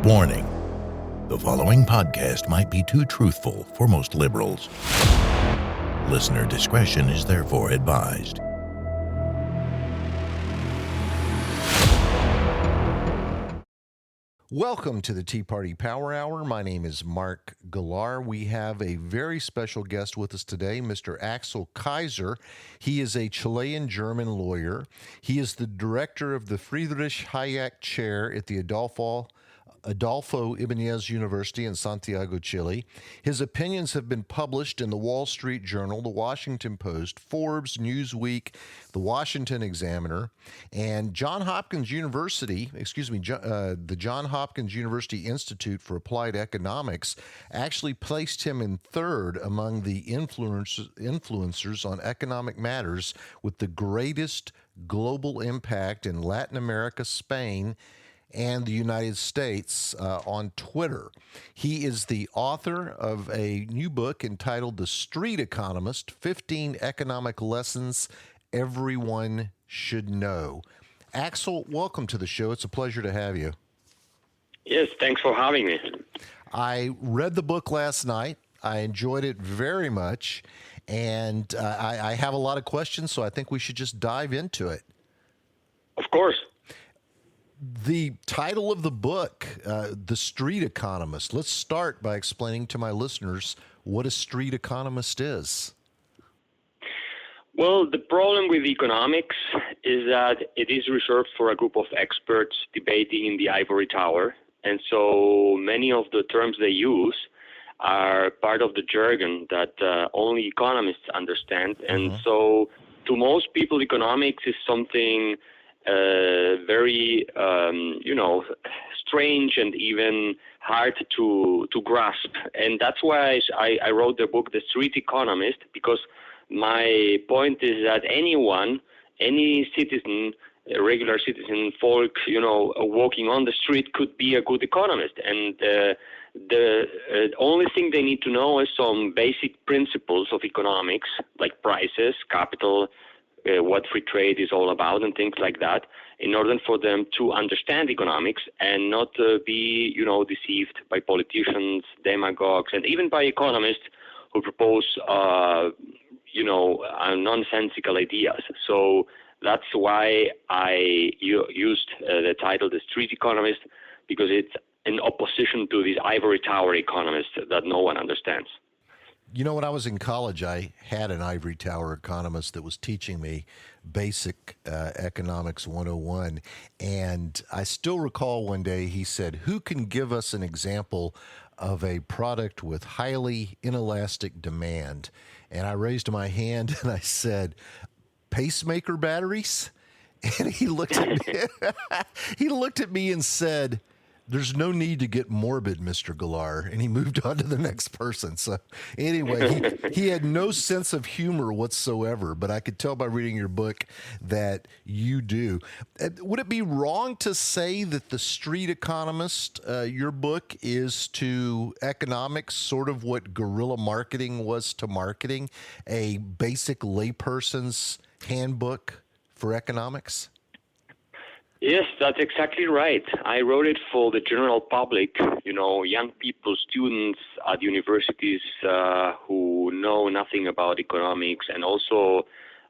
Warning: the following podcast might be too truthful for most liberals. Listener discretion is therefore advised. Welcome to the Tea Party Power Hour. My name is Mark Galar. We have a very special guest with us today, Mr. Axel Kaiser. He is a Chilean-German lawyer. He is the director of the Friedrich Hayek Chair at the Adolfo Ibáñez University in Santiago, Chile. His opinions have been published in the Wall Street Journal, the Washington Post, Forbes, Newsweek, the Washington Examiner, and the John Hopkins University Institute for Applied Economics actually placed him in third among the influencers on economic matters with the greatest global impact in Latin America, Spain, and the United States on Twitter. He is the author of a new book entitled The Street Economist, 15 Economic Lessons Everyone Should Know. Axel, welcome to the show. It's a pleasure to have you. Yes, thanks for having me. I read the book last night. I enjoyed it very much, and I have a lot of questions, so I think we should just dive into it. Of course. The title of the book, The Street Economist. Let's start by explaining to my listeners what a street economist is. Well, the problem with economics is that it is reserved for a group of experts debating in the ivory tower. And so many of the terms they use are part of the jargon that only economists understand. And so to most people, economics is something very, strange and even hard to grasp. And that's why I wrote the book, The Street Economist, because my point is that anyone, any citizen, a regular citizen, folk, walking on the street could be a good economist. And the only thing they need to know is some basic principles of economics, like prices, capital, what free trade is all about and things like that, in order for them to understand economics and not be, deceived by politicians, demagogues, and even by economists who propose, nonsensical ideas. So that's why I used the title The Street Economist, because it's in opposition to these ivory tower economists that no one understands. You know, when I was in college, I had an ivory tower economist that was teaching me basic economics 101. And I still recall one day he said, "Who can give us an example of a product with highly inelastic demand?" And I raised my hand and I said, "Pacemaker batteries?" And he looked at me. He looked at me and said, "There's no need to get morbid, Mr. Galar," and he moved on to the next person. So anyway, he had no sense of humor whatsoever, but I could tell by reading your book that you do. Would it be wrong to say that The Street Economist, your book, is to economics sort of what guerrilla marketing was to marketing, a basic layperson's handbook for economics? Yes, that's exactly right. I wrote it for the general public, young people, students at universities who know nothing about economics, and also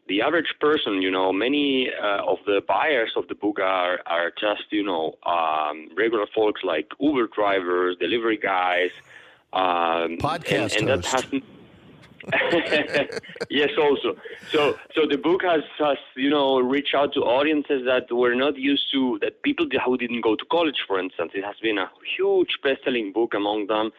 the average person. Many of the buyers of the book are just, regular folks like Uber drivers, delivery guys. Podcast and that hasn't. Yes, also. So the book has reached out to audiences that were not used to, that people who didn't go to college, for instance. It has been a huge best-selling book among them.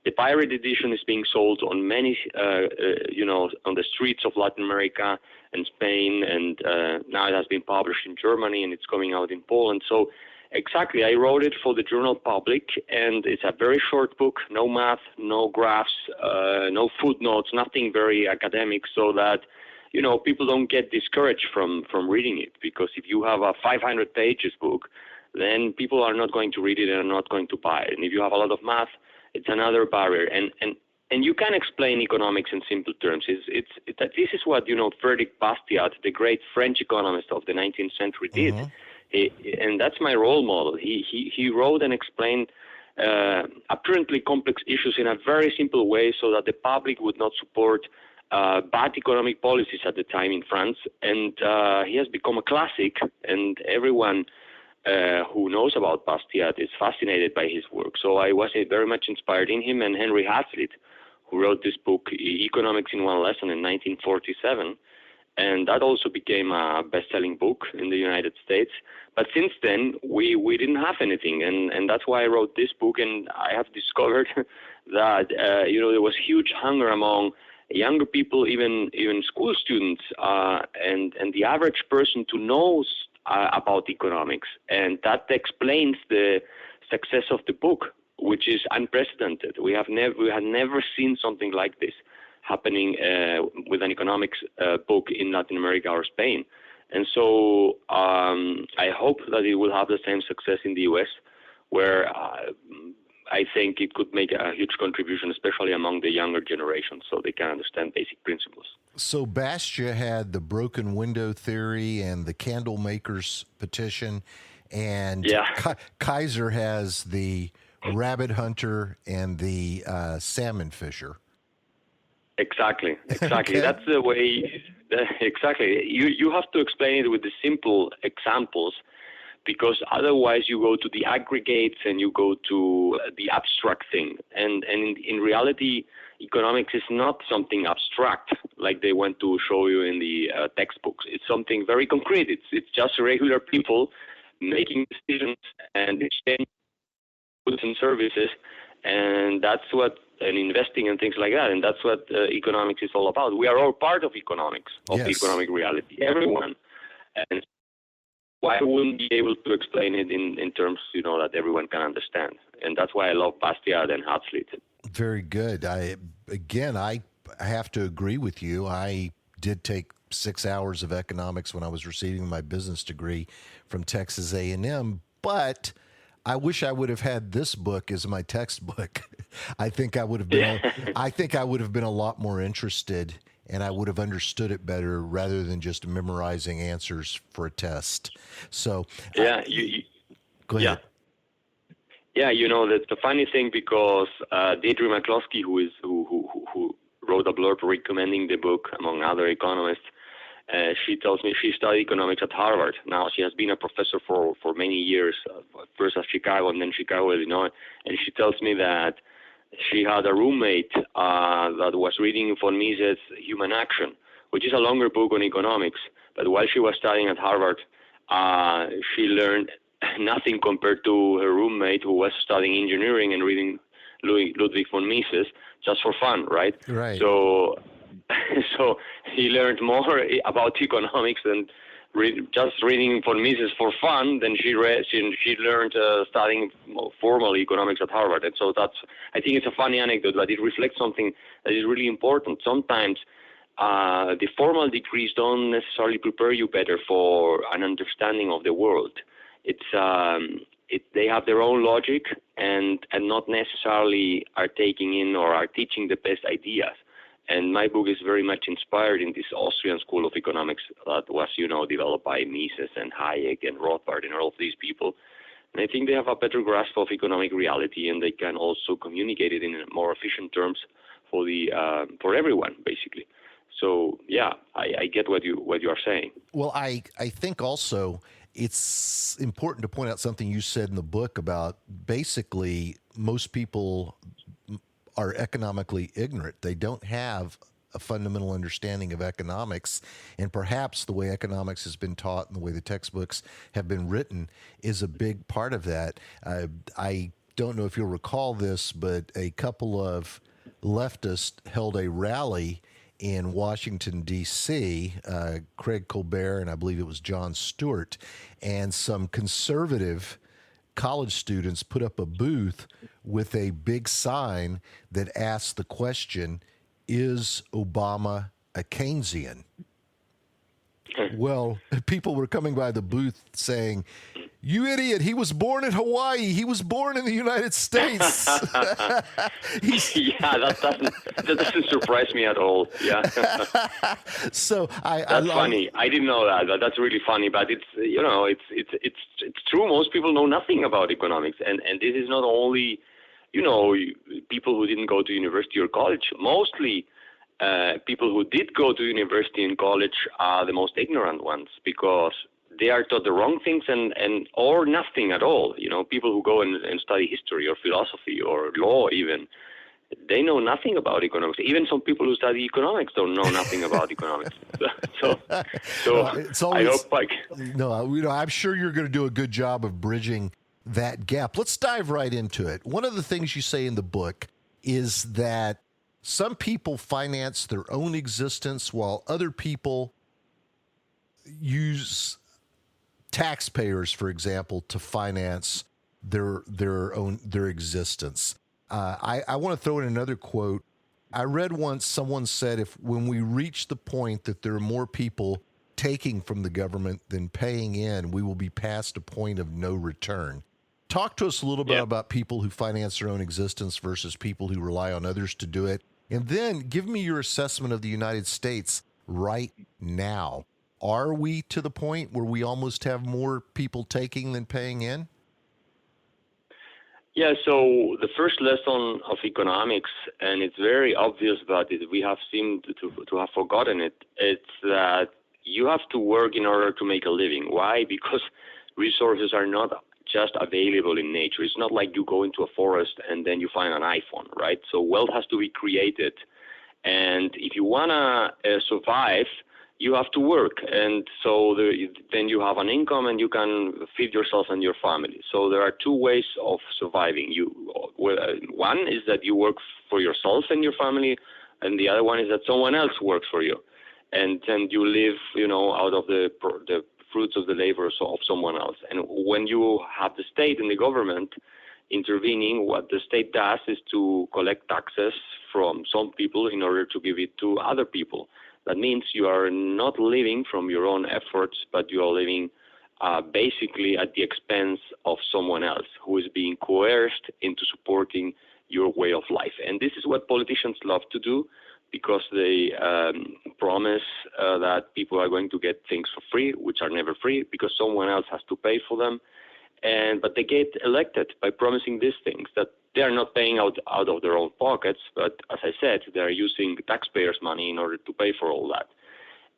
The pirate edition is being sold on many, on the streets of Latin America and Spain, and now it has been published in Germany and it's coming out in Poland. So exactly, I wrote it for the general public, and it's a very short book, no math, no graphs, no footnotes, nothing very academic, so that, people don't get discouraged from reading it. Because if you have a 500 pages book, then people are not going to read it and are not going to buy it. And if you have a lot of math, it's another barrier. And you can explain economics in simple terms. This is what, Frederick Bastiat, the great French economist of the 19th century, did. And that's my role model. He wrote and explained apparently complex issues in a very simple way so that the public would not support bad economic policies at the time in France. And he has become a classic, and everyone who knows about Bastiat is fascinated by his work. So I was very much inspired in him and Henry Hazlitt, who wrote this book, Economics in One Lesson, in 1947. And that also became a best-selling book in the United States. But since then, we didn't have anything, and that's why I wrote this book. And I have discovered that there was huge hunger among younger people, even school students, and the average person to know about economics, and that explains the success of the book, which is unprecedented. We had never seen something like this happening with an economics book in Latin America or Spain. And so I hope that it will have the same success in the U.S., where I think it could make a huge contribution, especially among the younger generation, so they can understand basic principles. So Bastia had the broken window theory and the candle makers petition, and Kaiser has the rabbit hunter and the salmon fisher. Exactly. Okay. That's the way. Exactly. You have to explain it with the simple examples, because otherwise you go to the aggregates and you go to the abstract thing. And in reality, economics is not something abstract like they want to show you in the textbooks. It's something very concrete. It's just regular people making decisions and exchanging goods and services, and that's what, and investing and things like that. And that's what economics is all about. We are all part of economics, of Yes. economic reality, everyone. And why wouldn't be able to explain it in terms, that everyone can understand? And that's why I love Bastiat and Hazlitt. Very good. I have to agree with you. I did take 6 hours of economics when I was receiving my business degree from Texas A&M, but I wish I would have had this book as my textbook. I think I would have been a lot more interested, and I would have understood it better rather than just memorizing answers for a test. So Go ahead. Yeah, that's the funny thing, because Deirdre McCloskey, who wrote a blurb recommending the book among other economists, she tells me she studied economics at Harvard. Now she has been a professor for many years, first at Chicago and then Chicago, Illinois. And she tells me that she had a roommate that was reading von Mises' Human Action, which is a longer book on economics. But while she was studying at Harvard, she learned nothing compared to her roommate, who was studying engineering and reading Ludwig von Mises just for fun, right? Right. So he learned more about economics than just reading von Mises for fun than she learned studying formal economics at Harvard. And so I think it's a funny anecdote, but it reflects something that is really important. Sometimes the formal degrees don't necessarily prepare you better for an understanding of the world. They have their own logic and not necessarily are taking in or are teaching the best ideas. And my book is very much inspired in this Austrian school of economics that was, developed by Mises and Hayek and Rothbard and all of these people. And I think they have a better grasp of economic reality, and they can also communicate it in more efficient terms for everyone, basically. So yeah, I get what you are saying. Well, I think also it's important to point out something you said in the book about basically most people are economically ignorant. They don't have a fundamental understanding of economics, and perhaps the way economics has been taught and the way the textbooks have been written is a big part of that. I don't know if you'll recall this, but a couple of leftists held a rally in Washington, D.C., Craig Colbert and I believe it was Jon Stewart, and some conservative college students put up a booth with a big sign that asked the question, is Obama a Keynesian? Well, people were coming by the booth saying, you idiot, he was born in Hawaii. He was born in the United States. Yeah, that doesn't surprise me at all. Yeah. So that's funny. I didn't know that. That's really funny. But it's true. Most people know nothing about economics, and this is not only, people who didn't go to university or college. Mostly, people who did go to university and college are the most ignorant ones because they are taught the wrong things and or nothing at all. People who go and study history or philosophy or law even, they know nothing about economics. Even some people who study economics don't know nothing about economics. So it's always, I hope I'm sure you're going to do a good job of bridging that gap. Let's dive right into it. One of the things you say in the book is that some people finance their own existence while other people use taxpayers, for example, to finance their existence. I want to throw in another quote. I read once someone said, when we reach the point that there are more people taking from the government than paying in, we will be past a point of no return. Talk to us a little bit about people who finance their own existence versus people who rely on others to do it. And then give me your assessment of the United States right now. Are we to the point where we almost have more people taking than paying in? Yeah, so the first lesson of economics, and it's very obvious, but we have seemed to have forgotten it, it's that you have to work in order to make a living. Why? Because resources are not just available in nature. It's not like you go into a forest and then you find an iPhone, right? So wealth has to be created. And if you want to survive, you have to work, and so then you have an income and you can feed yourself and your family. So there are two ways of surviving. One is that you work for yourself and your family, and the other one is that someone else works for you, and then you live, out of the fruits of the labor of someone else. And when you have the state and the government intervening, what the state does is to collect taxes from some people in order to give it to other people. That means you are not living from your own efforts, but you are living basically at the expense of someone else who is being coerced into supporting your way of life. And this is what politicians love to do because they promise that people are going to get things for free, which are never free because someone else has to pay for them. But they get elected by promising these things that they are not paying out of their own pockets, but as I said, they are using taxpayers' money in order to pay for all that.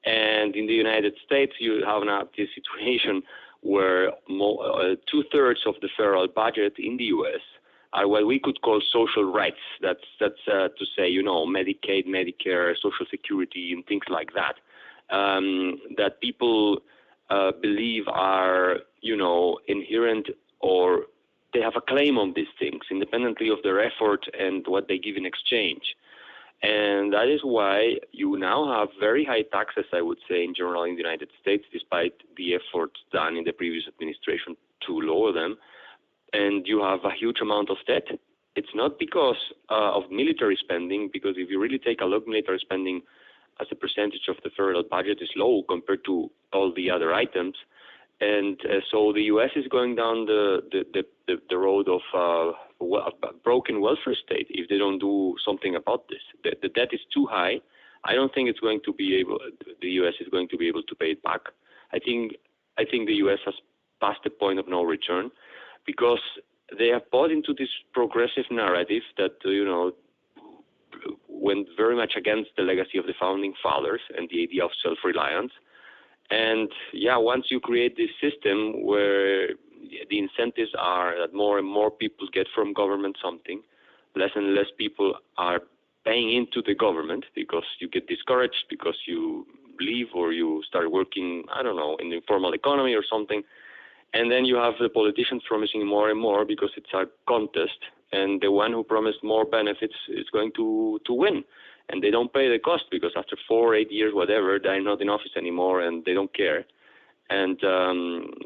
And in the United States, you have now this situation where 2/3 of the federal budget in the U.S. are what we could call social rights. That's to say, Medicaid, Medicare, Social Security, and things like that, that people believe are, inherent, or they have a claim on these things independently of their effort and what they give in exchange. And that is why you now have very high taxes, I would say, in general in the United States, despite the efforts done in the previous administration to lower them. And you have a huge amount of debt. It's not because of military spending, because if you really take a look, military spending as a percentage of the federal budget is low compared to all the other items. And so the U.S. is going down the road of a broken welfare state if they don't do something about this. The debt is too high. I don't think the U.S. is going to be able to pay it back. I think the U.S. has passed the point of no return because they have bought into this progressive narrative that, went very much against the legacy of the founding fathers and the idea of self-reliance. And once you create this system where the incentives are that more and more people get from government something, less and less people are paying into the government because you get discouraged because you leave or you start working, I don't know, in the informal economy or something. And then you have the politicians promising more and more because it's a contest. And the one who promised more benefits is going to win. And they don't pay the cost because after 4 or 8 years, whatever, they're not in office anymore and they don't care. And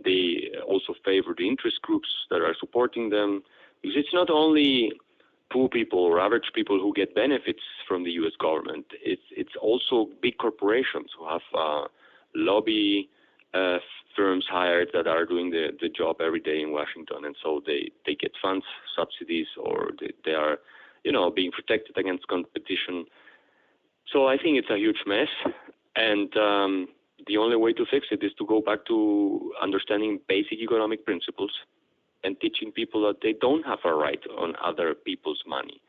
they also favor the interest groups that are supporting them. Because it's not only poor people or average people who get benefits from the U.S. government. It's also big corporations who have lobby firms hired that are doing the job every day in Washington. And so they get funds, subsidies, or they are, being protected against competition. So I think it's a huge mess. And the only way to fix it is to go back to understanding basic economic principles and teaching people that they don't have a right on other people's money.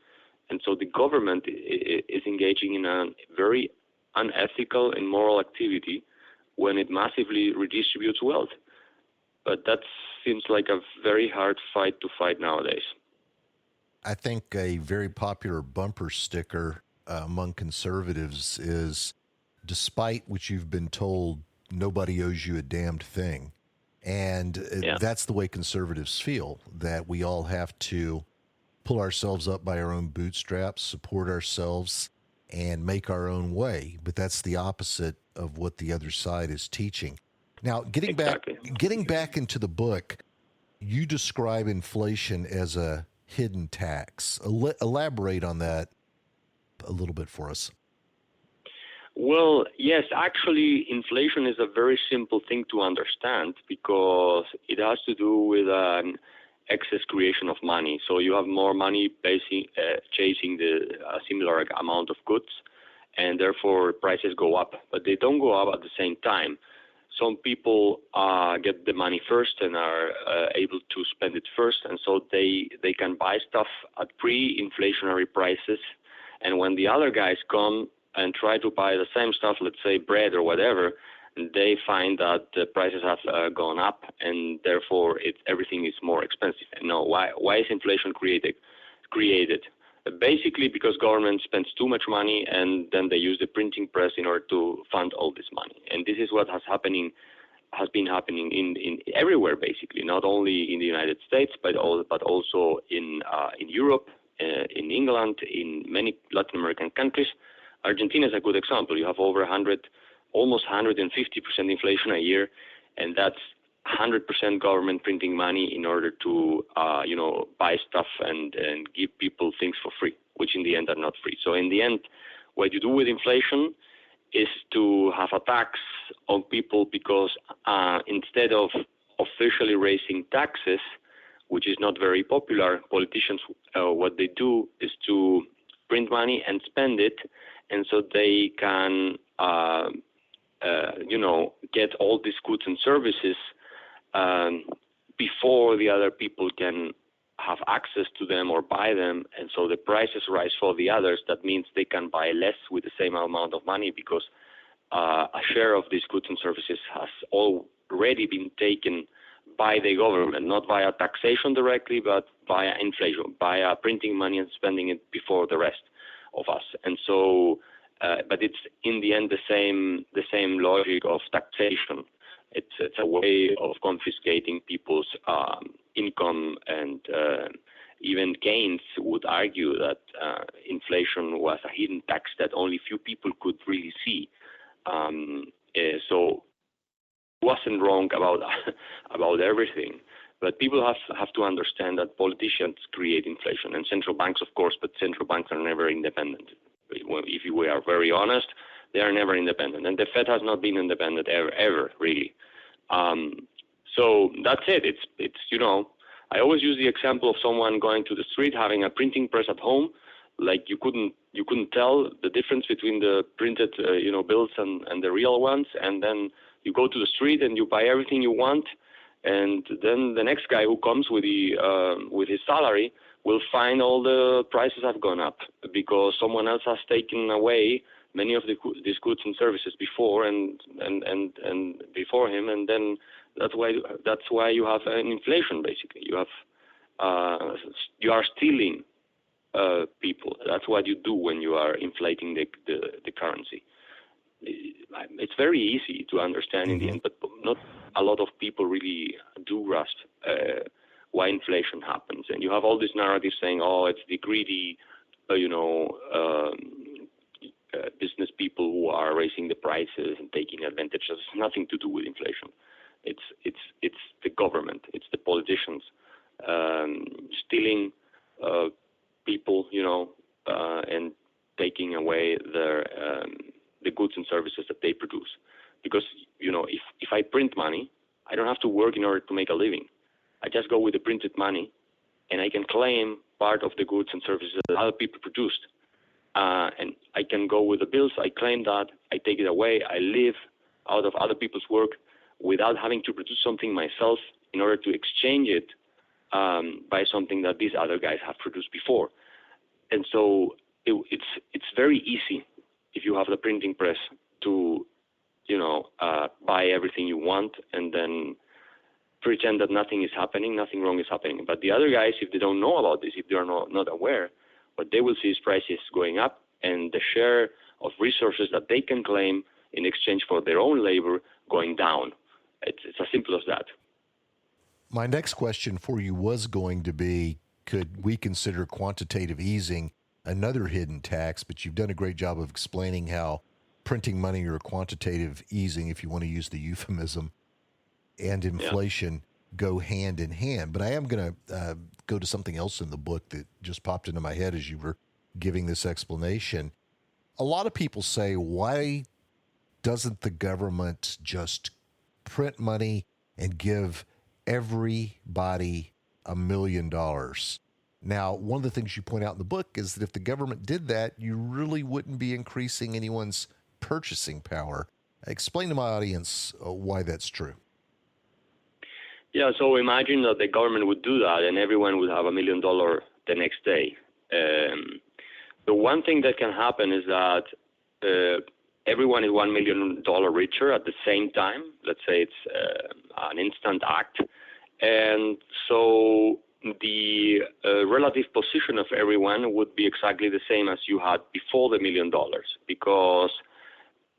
And so the government is engaging in a very unethical and immoral activity when it massively redistributes wealth. But that seems like a very hard fight to fight nowadays. I think a very popular bumper sticker among conservatives is, despite what you've been told, nobody owes you a damned thing. And that's the way conservatives feel, that we all have to pull ourselves up by our own bootstraps, support ourselves, and make our own way. But that's the opposite of what the other side is teaching. Now, getting back into the book, you describe inflation as a hidden tax. Elaborate on that a little bit for us. Well, yes, actually, inflation is a very simple thing to understand because it has to do with an excess creation of money. So you have more money chasing a similar amount of goods, and therefore prices go up. But they don't go up at the same time. Some people get the money first and are able to spend it first, and so they can buy stuff at pre-inflationary prices. And when the other guys come and try to buy the same stuff, let's say bread or whatever, they find that the prices have gone up, and therefore everything is more expensive. And now, why is inflation created? Basically because government spends too much money, and then they use the printing press in order to fund all this money. And this is what has been happening in everywhere, basically, not only in the United States, but also in Europe, in England, in many Latin American countries. Argentina is a good example. You have over almost 150% inflation a year, and that's 100% government printing money in order to, buy stuff and give people things for free, which in the end are not free. So in the end, what you do with inflation is to have a tax on people because instead of officially raising taxes, which is not very popular, politicians, what they do is to print money and spend it, and so they can, get all these goods and services before the other people can have access to them or buy them, and so the prices rise for the others. That means they can buy less with the same amount of money because a share of these goods and services has already been taken by the government, not via taxation directly, but via inflation, via printing money and spending it before the rest of us. And so, but it's in the end the same logic of taxation. It's a way of confiscating people's income, and even Keynes would argue that inflation was a hidden tax that only few people could really see. So it wasn't wrong about everything, but people have to understand that politicians create inflation, and central banks, of course, but central banks are never independent. If we are very honest, they are never independent, and the Fed has not been independent ever really. So that's it. It's I always use the example of someone going to the street having a printing press at home. Like you couldn't tell the difference between the printed bills and the real ones, and then you go to the street and you buy everything you want, and then the next guy who comes with his salary will find all the prices have gone up because someone else has taken away many of these goods and services before and before him, and then that's why you have an inflation. Basically, you are stealing people. That's what you do when you are inflating the currency. It's very easy to understand in the end, but not a lot of people really do grasp why inflation happens. And you have all these narratives saying, "Oh, it's the greedy, business people who are raising the prices and taking advantage." It has nothing to do with inflation. It's the government, it's the politicians stealing people, and taking away the goods and services that they produce. Because if I print money, I don't have to work in order to make a living. I just go with the printed money, and I can claim part of the goods and services that other people produced. And I can go with the bills. I claim that. I take it away. I live. out of other people's work without having to produce something myself in order to exchange it by something that these other guys have produced before. And so it's very easy if you have the printing press to, buy everything you want and then pretend that nothing is happening, nothing wrong is happening. But the other guys, if they don't know about this, if they are not aware, what they will see is prices going up and the share of resources that they can claim in exchange for their own labor going down. It's as simple as that. My next question for you was going to be, could we consider quantitative easing another hidden tax? But you've done a great job of explaining how printing money or quantitative easing, if you want to use the euphemism, and inflation go hand in hand. But I am going to go to something else in the book that just popped into my head as you were giving this explanation. A lot of people say, why doesn't the government just print money and give everybody $1 million? Now, one of the things you point out in the book is that if the government did that, you really wouldn't be increasing anyone's purchasing power. Explain to my audience why that's true. Yeah, so imagine that the government would do that and everyone would have $1 million the next day. The one thing that can happen is that everyone is $1 million richer at the same time. Let's say it's an instant act. And so the relative position of everyone would be exactly the same as you had before the $1 million, because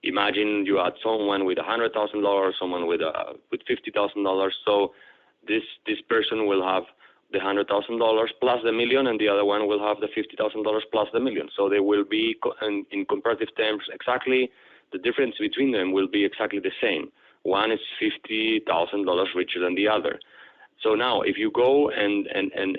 imagine you had someone with $100,000, someone with $50,000. So this person will have the $100,000 plus the $1 million, and the other one will have the $50,000 plus the $1 million. So they will be, in comparative terms, exactly the difference between them will be exactly the same. One is $50,000 richer than the other. So now, if you go and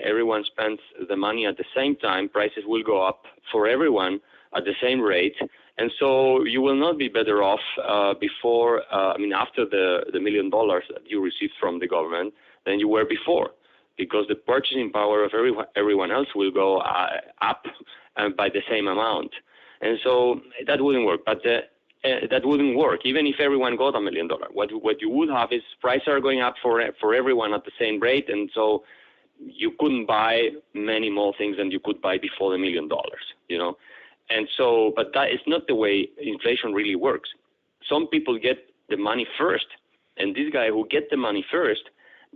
everyone spends the money at the same time, prices will go up for everyone at the same rate. And so you will not be better off after the $1 million that you received from the government than you were before, because the purchasing power of everyone else will go up by the same amount. And so that wouldn't work. But that wouldn't work, even if everyone got $1 million. What you would have is prices are going up for everyone at the same rate, and so you couldn't buy many more things than you could buy before the $1 million, And so, but that is not the way inflation really works. Some people get the money first, and this guy who get the money first,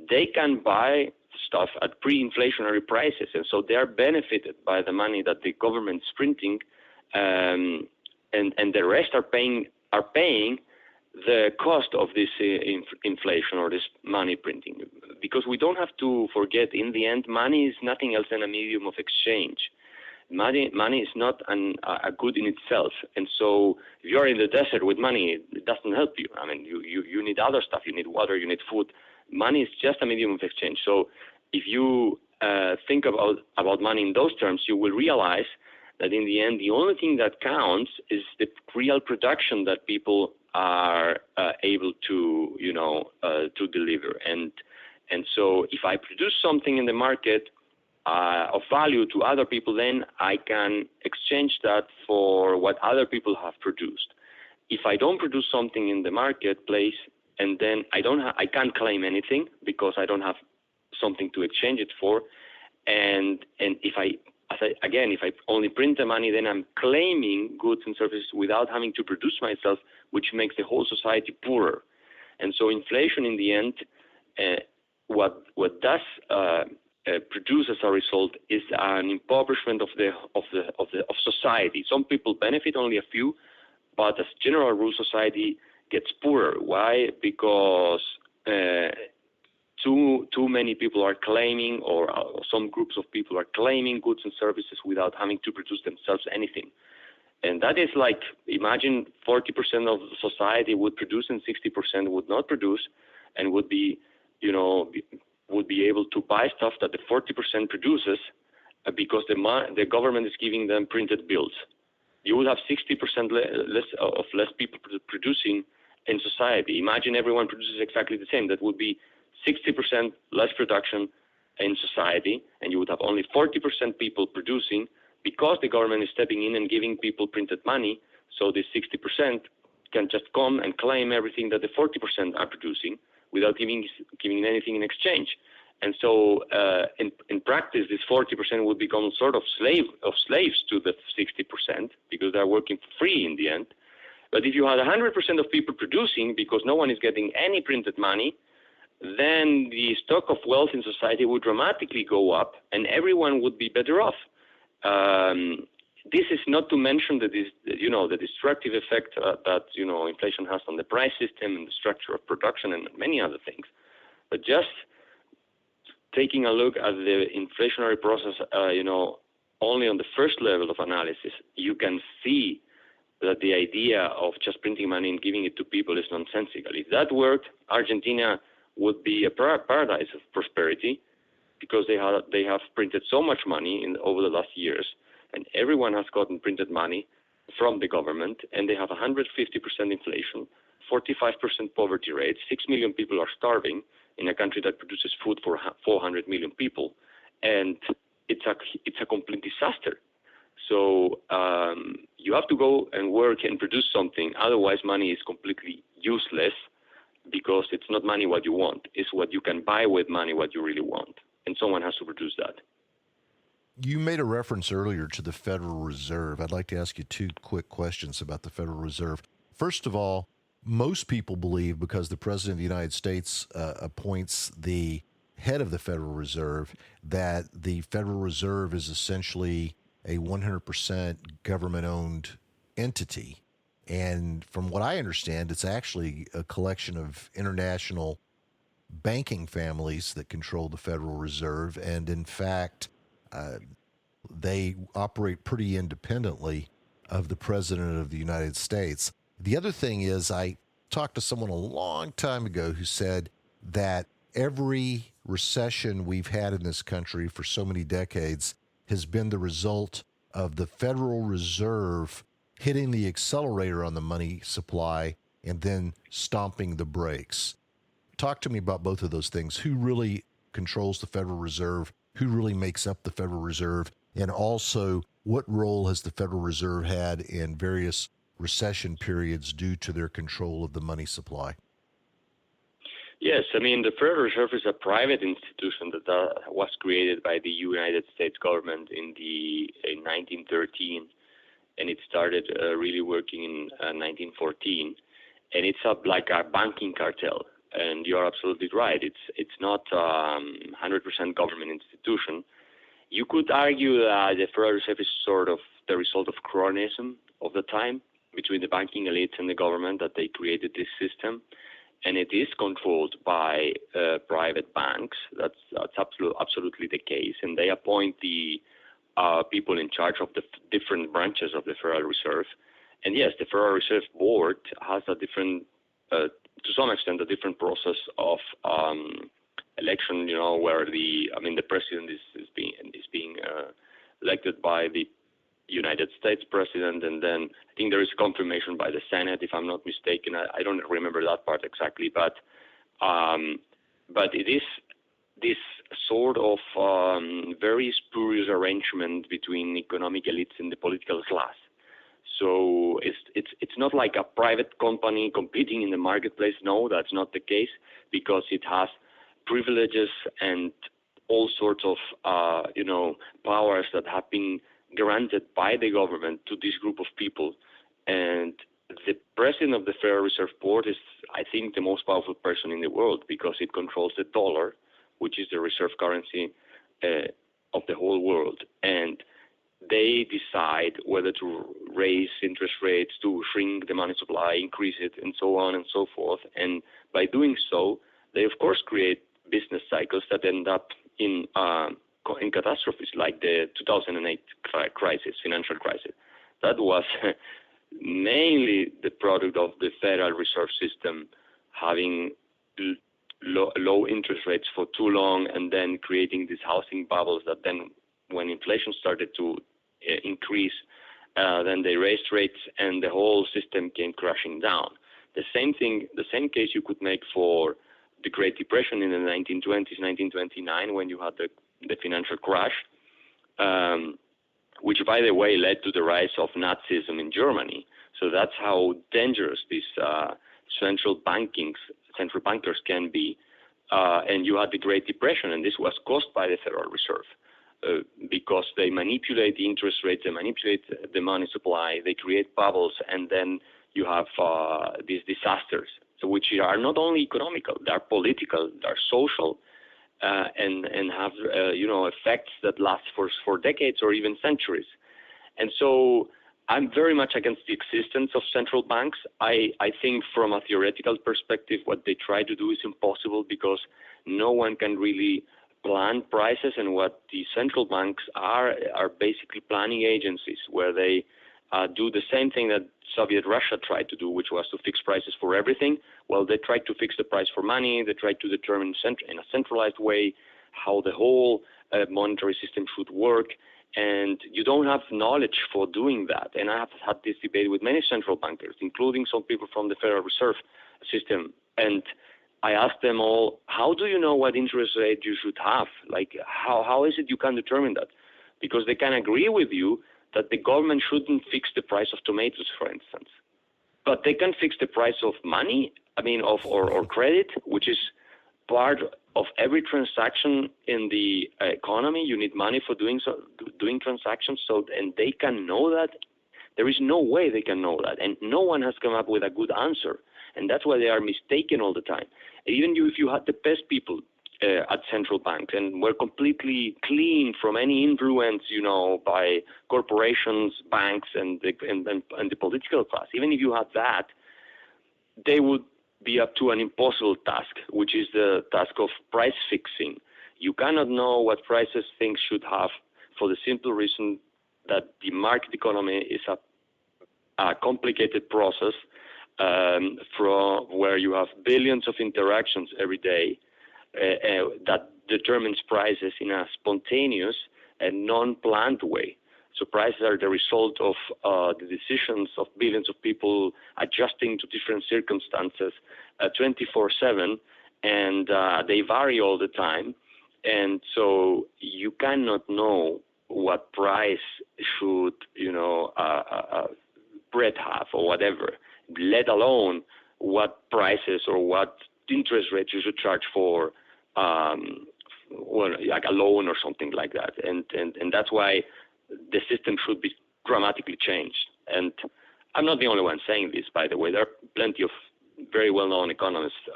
they can buy stuff at pre-inflationary prices, and so they are benefited by the money that the government is printing, and the rest are paying the cost of this inflation or this money printing. Because we don't have to forget, in the end, money is nothing else than a medium of exchange. Money is not a good in itself, and so if you're in the desert with money, it doesn't help you. I mean, you need other stuff. You need water. You need food. Money is just a medium of exchange. So if you think about money in those terms, you will realize that in the end, the only thing that counts is the real production that people are able to deliver. And so if I produce something in the market of value to other people, then I can exchange that for what other people have produced. If I don't produce something in the marketplace, and then I can't claim anything because I don't have something to exchange it for. And if I only print the money, then I'm claiming goods and services without having to produce myself, which makes the whole society poorer. And so inflation, in the end, what does produce as a result is an impoverishment of society. Some people benefit, only a few, but as general rule, society gets poorer. Why? Because too many people are claiming, or some groups of people are claiming goods and services without having to produce themselves anything. And that is like, imagine 40% of society would produce and 60% would not produce, and would be able to buy stuff that the 40% produces because the government is giving them printed bills. You would have 60% less people producing in society. Imagine everyone produces exactly the same. That would be 60% less production in society, and you would have only 40% people producing because the government is stepping in and giving people printed money. So this 60% can just come and claim everything that the 40% are producing without giving anything in exchange. And so in practice, this 40% would become sort of slaves to the 60% because they're working for free in the end. But if you had 100% of people producing because no one is getting any printed money, then the stock of wealth in society would dramatically go up and everyone would be better off. This is not to mention the destructive effect that inflation has on the price system and the structure of production and many other things. But just taking a look at the inflationary process, only on the first level of analysis, you can see that the idea of just printing money and giving it to people is nonsensical. If that worked, Argentina would be a paradise of prosperity because they have printed so much money over the last years, and everyone has gotten printed money from the government, and they have 150% inflation, 45% poverty rate, 6 million people are starving in a country that produces food for 400 million people, and it's a complete disaster. So you have to go and work and produce something, otherwise money is completely useless because it's not money what you want, it's what you can buy with money what you really want, and someone has to produce that. You made a reference earlier to the Federal Reserve. I'd like to ask you two quick questions about the Federal Reserve. First of all, most people believe because the President of the United States appoints the head of the Federal Reserve that the Federal Reserve is essentially a 100% government-owned entity. And from what I understand, it's actually a collection of international banking families that control the Federal Reserve. And in fact, they operate pretty independently of the President of the United States. The other thing is, I talked to someone a long time ago who said that every recession we've had in this country for so many decades has been the result of the Federal Reserve hitting the accelerator on the money supply and then stomping the brakes. Talk to me about both of those things. Who really controls the Federal Reserve? Who really makes up the Federal Reserve? And also, what role has the Federal Reserve had in various recession periods due to their control of the money supply? Yes, I mean, the Federal Reserve is a private institution that was created by the United States government in 1913, and it started really working in 1914. And it's like a banking cartel. And you're absolutely right. It's not 100% government institution. You could argue that the Federal Reserve is sort of the result of cronyism of the time between the banking elites and the government, that they created this system. And it is controlled by private banks. That's absolutely the case. And they appoint the people in charge of the different branches of the Federal Reserve. And yes, the Federal Reserve Board has a different, to some extent, a different process of election. Where the president is being elected by the United States president, and then I think there is confirmation by the Senate, if I'm not mistaken. I don't remember that part exactly, but it is this sort of very spurious arrangement between economic elites and the political class. So it's not like a private company competing in the marketplace. No, that's not the case, because it has privileges and all sorts of powers that have been granted by the government to this group of people. And the president of the Federal Reserve Board is, I think, the most powerful person in the world, because it controls the dollar, which is the reserve currency of the whole world. And they decide whether to raise interest rates, to shrink the money supply, increase it, and so on and so forth. And by doing so, they, of course, create business cycles that end up in catastrophes like the 2008 financial crisis. That was mainly the product of the Federal Reserve System having low interest rates for too long, and then creating these housing bubbles that then, when inflation started to increase, then they raised rates and the whole system came crashing down. The same case you could make for the Great Depression in the 1920s, 1929, when you had the financial crash. which, by the way, led to the rise of Nazism in Germany. So that's how dangerous these central bankers can be. And you had the Great Depression, and this was caused by the Federal Reserve because they manipulate the interest rates, they manipulate the money supply, they create bubbles, and then you have these disasters, which are not only economical, they are political, they are social, and have effects that last for decades or even centuries. And so I'm very much against the existence of central banks. I think from a theoretical perspective, what they try to do is impossible because no one can really plan prices, and what the central banks are basically planning agencies where they do the same thing that Soviet Russia tried to do, which was to fix prices for everything. Well, they tried to fix the price for money. They tried to determine in a centralized way how the whole monetary system should work. And you don't have knowledge for doing that. And I have had this debate with many central bankers, including some people from the Federal Reserve System. And I asked them all, how do you know what interest rate you should have? Like, how is it you can determine that? Because they can agree with you that the government shouldn't fix the price of tomatoes, for instance. But they can fix the price of money, or credit, which is part of every transaction in the economy. You need money for doing transactions, and they can know that. There is no way they can know that, and no one has come up with a good answer, and that's why they are mistaken all the time. Even if you had the best people at central banks and were completely clean from any influence, by corporations, banks, and the political class, even if you had that, they would be up to an impossible task, which is the task of price fixing. You cannot know what prices things should have for the simple reason that the market economy is a complicated process from where you have billions of interactions every day that determines prices in a spontaneous and non-planned way. So prices are the result of the decisions of billions of people adjusting to different circumstances 24/7, and they vary all the time. And so you cannot know what price should, bread have or whatever, let alone what prices or what interest rates you should charge for, like a loan or something like that. And that's why the system should be dramatically changed. And I'm not the only one saying this, by the way. There are plenty of very well-known economists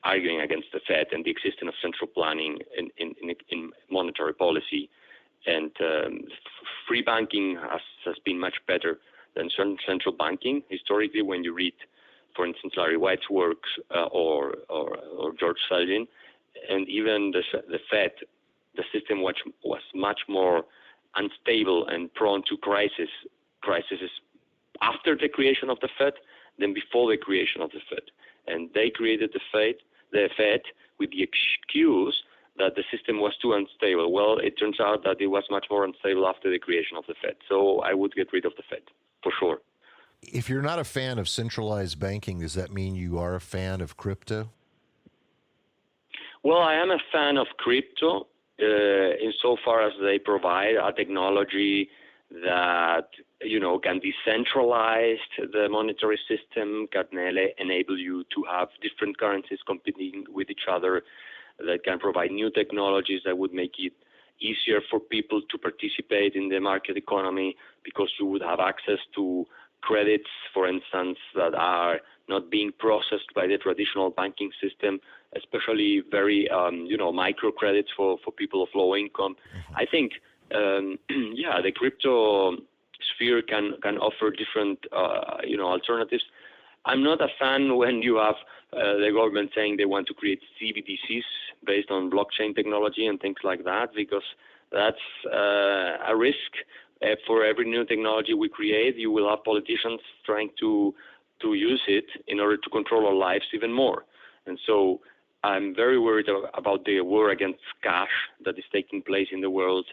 arguing against the Fed and the existence of central planning in monetary policy. And free banking has been much better than central banking. Historically, when you read, for instance, Larry White's works or George Selgin, and even the Fed, the system was much more unstable and prone to crises after the creation of the Fed than before the creation of the Fed. And they created the Fed with the excuse that the system was too unstable. Well, it turns out that it was much more unstable after the creation of the Fed. So I would get rid of the Fed, for sure. If you're not a fan of centralized banking, does that mean you are a fan of crypto? Well, I am a fan of crypto insofar as they provide a technology that, can decentralize the monetary system, can enable you to have different currencies competing with each other, that can provide new technologies that would make it easier for people to participate in the market economy because you would have access to credits, for instance, that are not being processed by the traditional banking system, especially very, micro credits for people of low income. Mm-hmm. I think, the crypto sphere can offer different, alternatives. I'm not a fan when you have the government saying they want to create CBDCs based on blockchain technology and things like that, because that's a risk. For every new technology we create, you will have politicians trying to use it in order to control our lives even more. And so I'm very worried about the war against cash that is taking place in the world,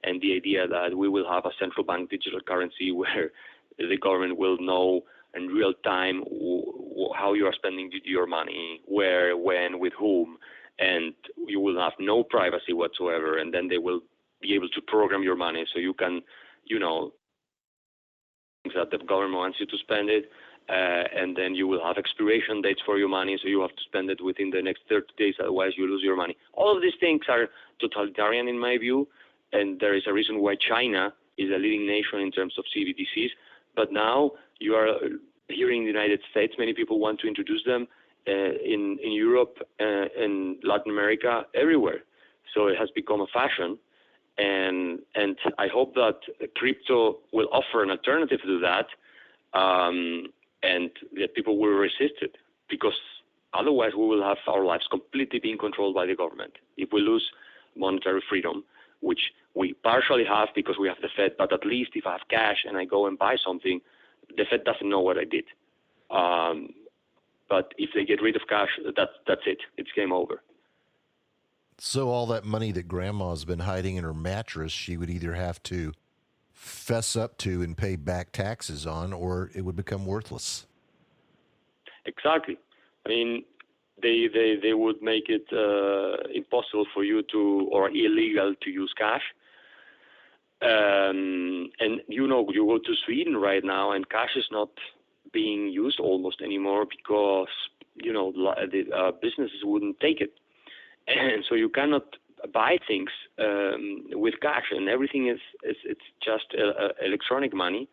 and the idea that we will have a central bank digital currency where the government will know in real time how you are spending your money, where, when, with whom, and you will have no privacy whatsoever, and then they will be able to program your money so you can that the government wants you to spend it, and then you will have expiration dates for your money, so you have to spend it within the next 30 days, otherwise you lose your money. All of these things are totalitarian in my view, and there is a reason why China is a leading nation in terms of CBDCs. But now you are here in the United States, many people want to introduce them in Europe and Latin America, everywhere. So it has become a fashion. And I hope that crypto will offer an alternative to that, and that people will resist it, because otherwise we will have our lives completely being controlled by the government. If we lose monetary freedom, which we partially have because we have the Fed, but at least if I have cash and I go and buy something, the Fed doesn't know what I did. But if they get rid of cash, that's it. It's game over. So all that money that grandma's been hiding in her mattress, she would either have to fess up to and pay back taxes on, or it would become worthless. Exactly. I mean, they would make it impossible for you to, or illegal to use cash. And you go to Sweden right now, and cash is not being used almost anymore because the businesses wouldn't take it. And so you cannot buy things with cash, and everything it's just electronic money,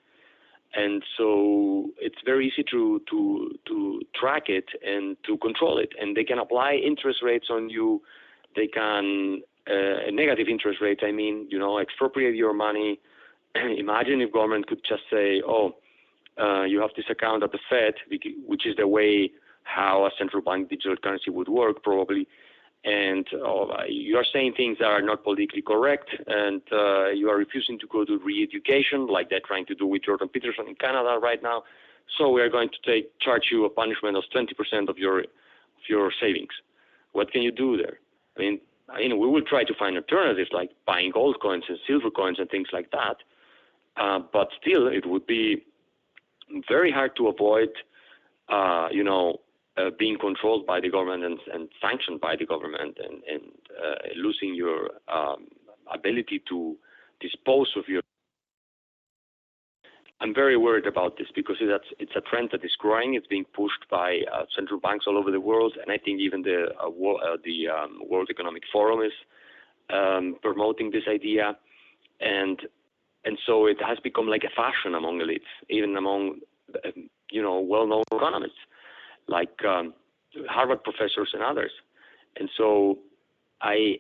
and so it's very easy to track it and to control it. And they can apply interest rates on you. They can negative interest rates. I mean, expropriate your money. Imagine if government could just say, you have this account at the Fed, which is the way how a central bank digital currency would work probably. And you are saying things that are not politically correct, and you are refusing to go to re-education, like they're trying to do with Jordan Peterson in Canada right now. So we are going to charge you a punishment of 20% of your savings. What can you do there? I mean, we will try to find alternatives like buying gold coins and silver coins and things like that. But still, it would be very hard to avoid, being controlled by the government and sanctioned by the government, and losing your ability to dispose of your. I'm very worried about this because it's a trend that is growing. It's being pushed by central banks all over the world, and I think even the World Economic Forum is promoting this idea, and so it has become like a fashion among elites, even among well-known economists, like Harvard professors and others. And so I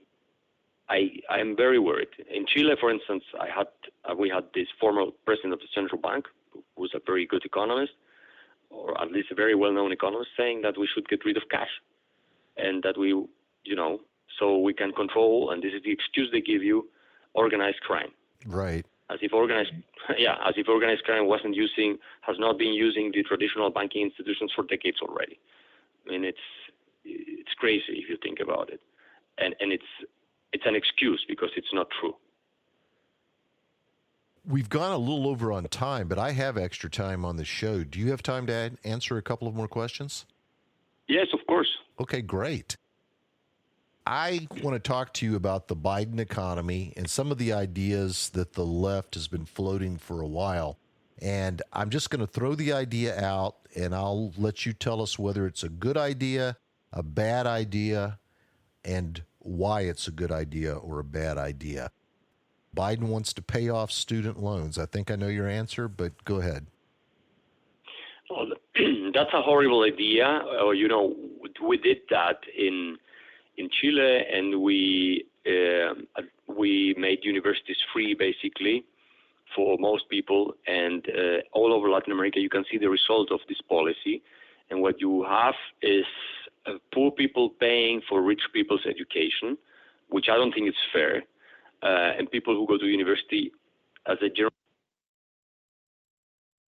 am very worried. In Chile, for instance, we had this former president of the central bank, who was a very good economist, or at least a very well-known economist, saying that we should get rid of cash, and that so we can control, and this is the excuse they give you, organized crime. Right. As if organized crime has not been using the traditional banking institutions for decades already. I mean, it's crazy if you think about it, and it's an excuse because it's not true. We've gone a little over on time, but I have extra time on the show. Do you have time to answer a couple of more questions? Yes, of course. Okay, great. I want to talk to you about the Biden economy and some of the ideas that the left has been floating for a while. And I'm just going to throw the idea out, and I'll let you tell us whether it's a good idea, a bad idea, and why it's a good idea or a bad idea. Biden wants to pay off student loans. I think I know your answer, but go ahead. Well, that's a horrible idea. We did that in Chile, and we made universities free, basically, for most people. And all over Latin America, you can see the result of this policy. And what you have is poor people paying for rich people's education, which I don't think is fair. And people who go to university as a general,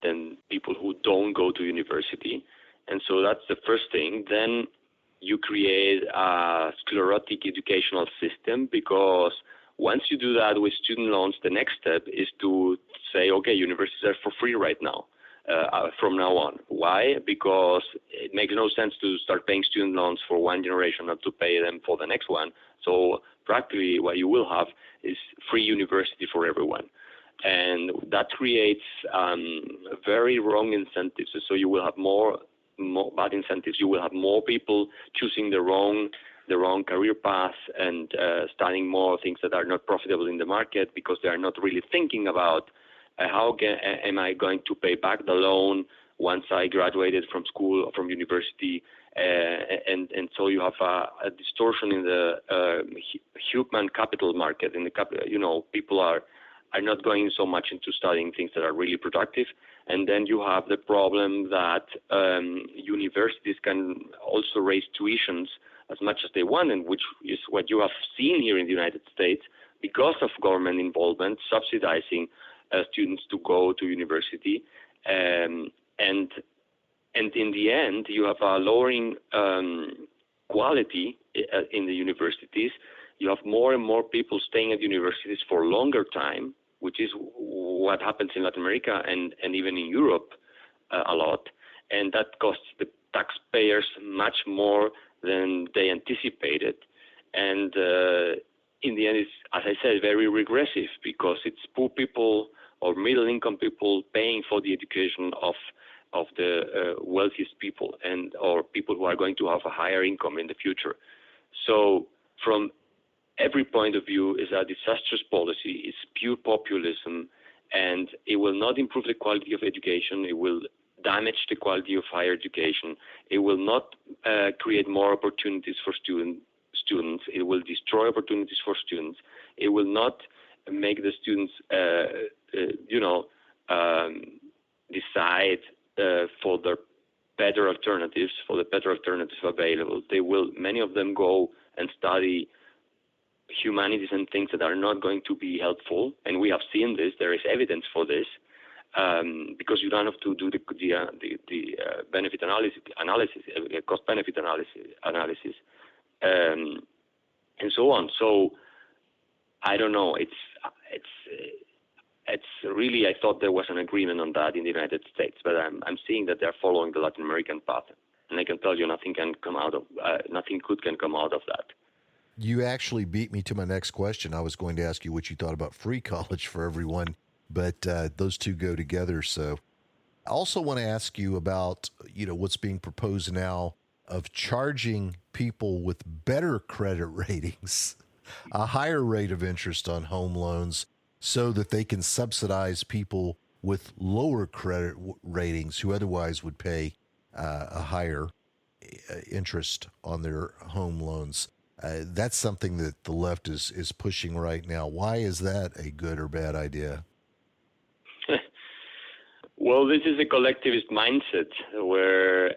than people who don't go to university. And so that's the first thing. Then you create a sclerotic educational system, because once you do that with student loans, the next step is to say, okay, universities are for free right now, from now on. Why? Because it makes no sense to start paying student loans for one generation, not to pay them for the next one. So practically what you will have is free university for everyone. And that creates very wrong incentives. So you will have more bad incentives. You will have more people choosing the wrong career path and studying more things that are not profitable in the market because they are not really thinking about am I going to pay back the loan once I graduated from school or from university. And so you have a distortion in the human capital market. In the people are not going so much into studying things that are really productive. And then you have the problem that universities can also raise tuitions as much as they want, and which is what you have seen here in the United States because of government involvement, subsidizing students to go to university. And in the end, you have a lowering quality in the universities. You have more and more people staying at universities for a longer time, which is what happens in Latin America and even in Europe a lot. And that costs the taxpayers much more than they anticipated. And in the end, it's, as I said, very regressive because it's poor people or middle-income people paying for the education of the wealthiest people or people who are going to have a higher income in the future. So from every point of view, is a disastrous policy. It's pure populism, and it will not improve the quality of education. It will damage the quality of higher education. It will not create more opportunities for students. It will destroy opportunities for students. It will not make the students, decide for the better alternatives available. Many of them go and study humanities and things that are not going to be helpful, and we have seen this. There is evidence for this, because you don't have to do the benefit analysis, cost-benefit analysis, and so on. So I don't know. It's really. I thought there was an agreement on that in the United States, but I'm seeing that they're following the Latin American path, and I can tell you nothing good can come out of that. You actually beat me to my next question. I was going to ask you what you thought about free college for everyone, but those two go together. So I also want to ask you about, what's being proposed now of charging people with better credit ratings a higher rate of interest on home loans so that they can subsidize people with lower credit ratings who otherwise would pay a higher interest on their home loans. That's something that the left is pushing right now. Why is that a good or bad idea? Well, this is a collectivist mindset where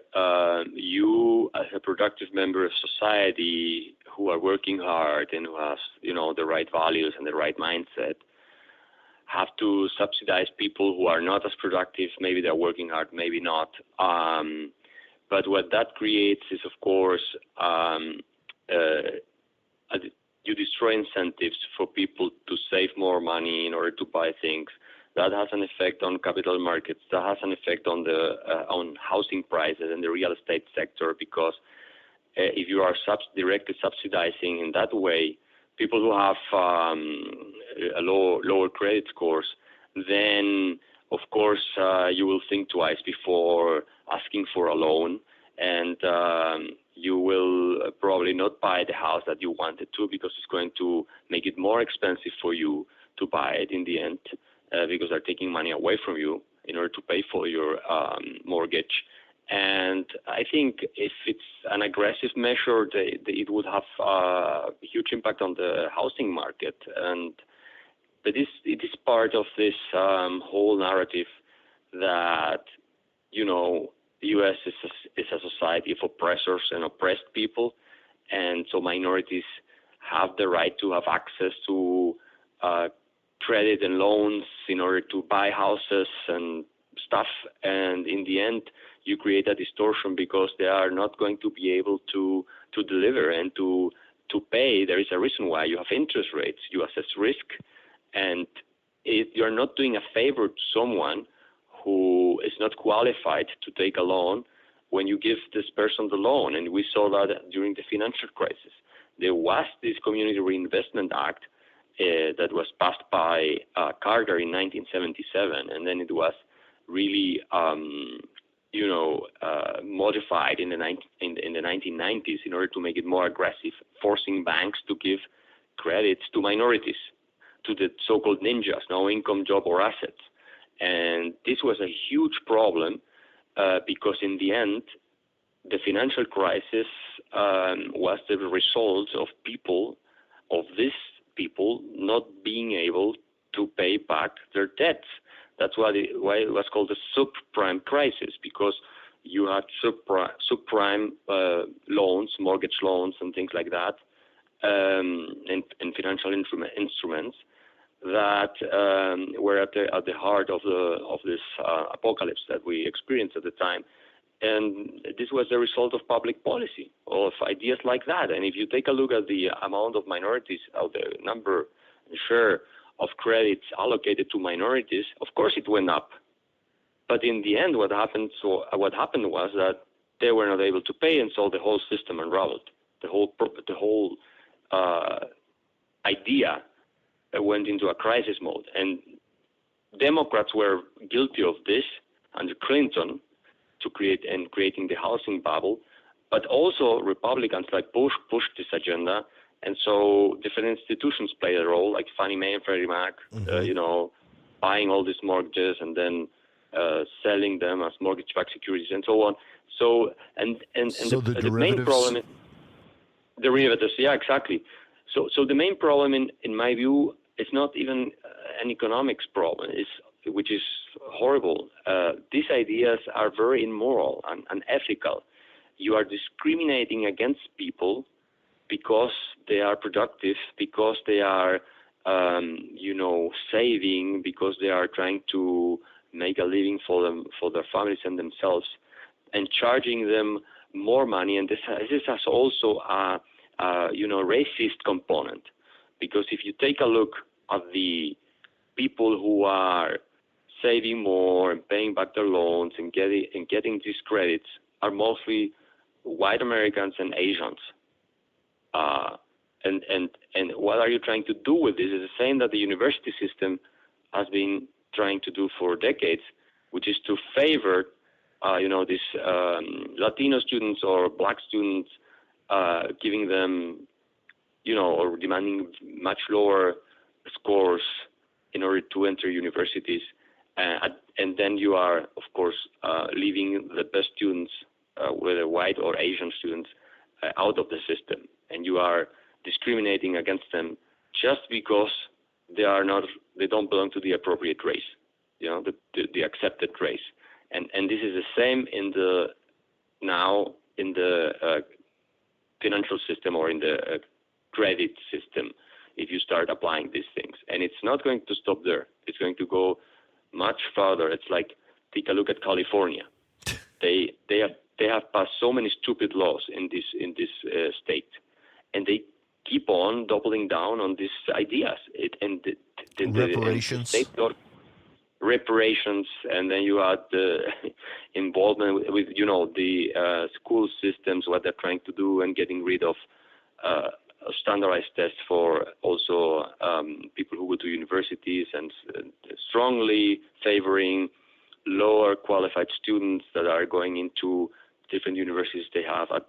you, as a productive member of society who are working hard and who has, the right values and the right mindset, have to subsidize people who are not as productive. Maybe they're working hard, maybe not. But what that creates is, of course, you destroy incentives for people to save more money in order to buy things. That has an effect on capital markets. That has an effect on on housing prices and the real estate sector, because if you are directly subsidizing in that way people who have lower credit scores, then of course you will think twice before asking for a loan, and you will probably not buy the house that you wanted to, because it's going to make it more expensive for you to buy it in the end, because they're taking money away from you in order to pay for your mortgage. And I think if it's an aggressive measure, it would have a huge impact on the housing market. But it is part of this whole narrative that, the U.S. is a society of oppressors and oppressed people, and so minorities have the right to have access to credit and loans in order to buy houses and stuff. And in the end, you create a distortion because they are not going to be able to deliver and to pay. There is a reason why you have interest rates. You assess risk, and you're not doing a favor to someone who is not qualified to take a loan when you give this person the loan. And we saw that during the financial crisis. There was this Community Reinvestment Act, that was passed by Carter in 1977, and then it was really modified in the 1990s in order to make it more aggressive, forcing banks to give credits to minorities, to the so-called ninjas, no income, job, or assets. And this was a huge problem because in the end, the financial crisis was the result of these people not being able to pay back their debts. That's why it was called the subprime crisis, because you had subprime loans, mortgage loans, and things like that, and financial instruments that were at the heart of this apocalypse that we experienced at the time. And this was the result of public policy, of ideas like that. And if you take a look at the amount of minorities, the number and share of credits allocated to minorities, of course it went up. But in the end, what happened was that they were not able to pay, and so the whole system unraveled. The whole idea went into a crisis mode. And Democrats were guilty of this under Clinton, creating the housing bubble, but also Republicans like Bush pushed this agenda, and so different institutions played a role, like Fannie Mae and Freddie Mac, buying all these mortgages and then selling them as mortgage-backed securities and so on. So the main problem is derivatives. Yeah, exactly. So the main problem, in my view, is not even an economics problem, which is horrible. These ideas are very immoral and unethical. You are discriminating against people because they are productive, because they are, saving, because they are trying to make a living for their families and themselves, and charging them more money. And this has also a racist component, because if you take a look at the people who are saving more and paying back their loans and getting these credits are mostly white Americans and Asians. And what are you trying to do with this? Is the same that the university system has been trying to do for decades, which is to favor, these Latino students or black students, giving them, or demanding much lower scores in order to enter universities. And then you are, of course, leaving the best students, whether white or Asian students, out of the system. And you are discriminating against them just because they don't belong to the appropriate race, the accepted race. And this is the same in the financial system or in the credit system, if you start applying these things. And it's not going to stop there. It's going to go much further. It's like, take a look at California. They have passed so many stupid laws in this state, and they keep on doubling down on these ideas. Reparations. Reparations, and then you had the involvement with the school systems, what they're trying to do, and getting rid of standardized tests for also people who go to universities, and strongly favoring lower qualified students that are going into different universities they have at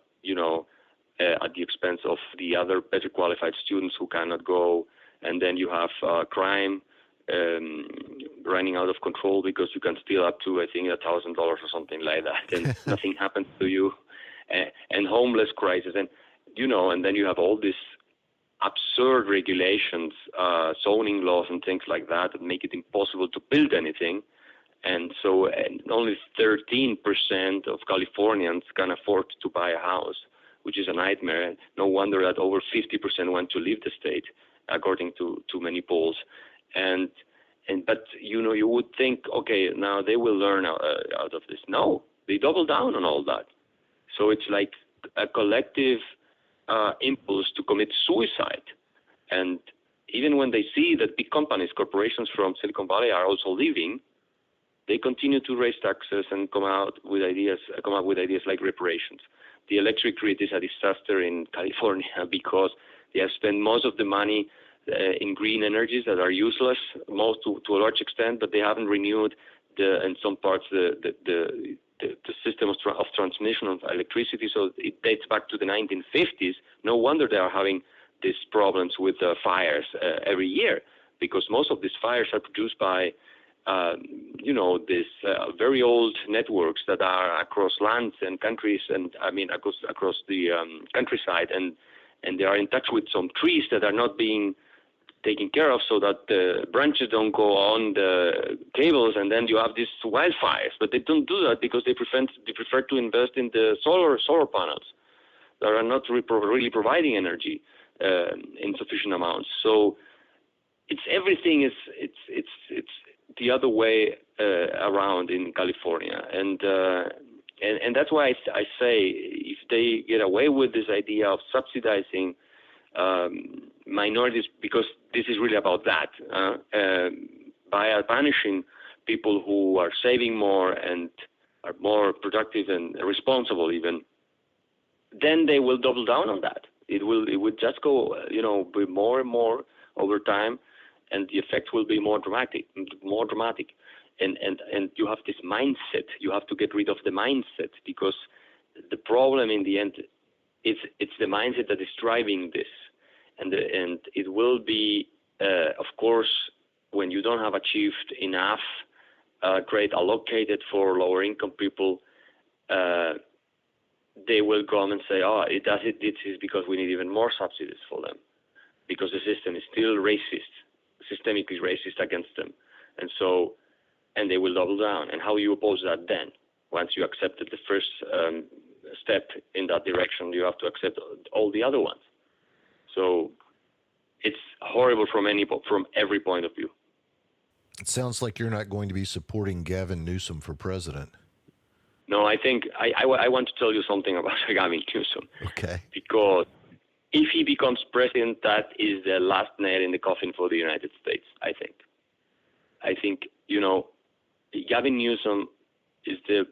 the expense of the other better qualified students who cannot go. And then you have crime running out of control, because you can steal up to, I think, $1,000 or something like that, and nothing happens to you. And homeless crisis, and and then you have all these absurd regulations, zoning laws and things like that make it impossible to build anything. And so only 13% of Californians can afford to buy a house, which is a nightmare. No wonder that over 50% want to leave the state, according to many polls. But you would think, okay, now they will learn out of this. No, they double down on all that. So it's like a collective impulse to commit suicide. And even when they see that big companies, corporations from Silicon Valley are also leaving, they continue to raise taxes and come up with ideas like reparations. The electric grid is a disaster in California because they have spent most of the money in green energies that are useless, most to a large extent, but they haven't renewed in some parts the system of transmission of electricity. So it dates back to the 1950s. No wonder they are having these problems with fires every year, because most of these fires are produced by these very old networks that are across lands and countries, and across the countryside, and they are in touch with some trees that are not being taken care of, so that the branches don't go on the cables, and then you have these wildfires. But they don't do that because they prefer to invest in the solar panels that are not really providing energy in sufficient amounts. So everything is the other way around in California, and that's why I say if they get away with this idea of subsidizing minorities, because this is really about that, by punishing people who are saving more and are more productive and responsible even, then they will double down on that. It would just go, be more and more over time, and the effect will be more dramatic. And you have this mindset. You have to get rid of the mindset, because the problem in the end is it's the mindset that is driving this. And it will be, of course, when you don't have achieved enough trade allocated for lower income people, they will come and say, this is because we need even more subsidies for them, because the system is still racist, systemically racist against them. And they will double down. And how you oppose that then? Once you accepted the first step in that direction, you have to accept all the other ones. So it's horrible from every point of view. It sounds like you're not going to be supporting Gavin Newsom for president. No, I think I want to tell you something about Gavin Newsom. Okay. Because if he becomes president, that is the last nail in the coffin for the United States, I think. I think, Gavin Newsom is the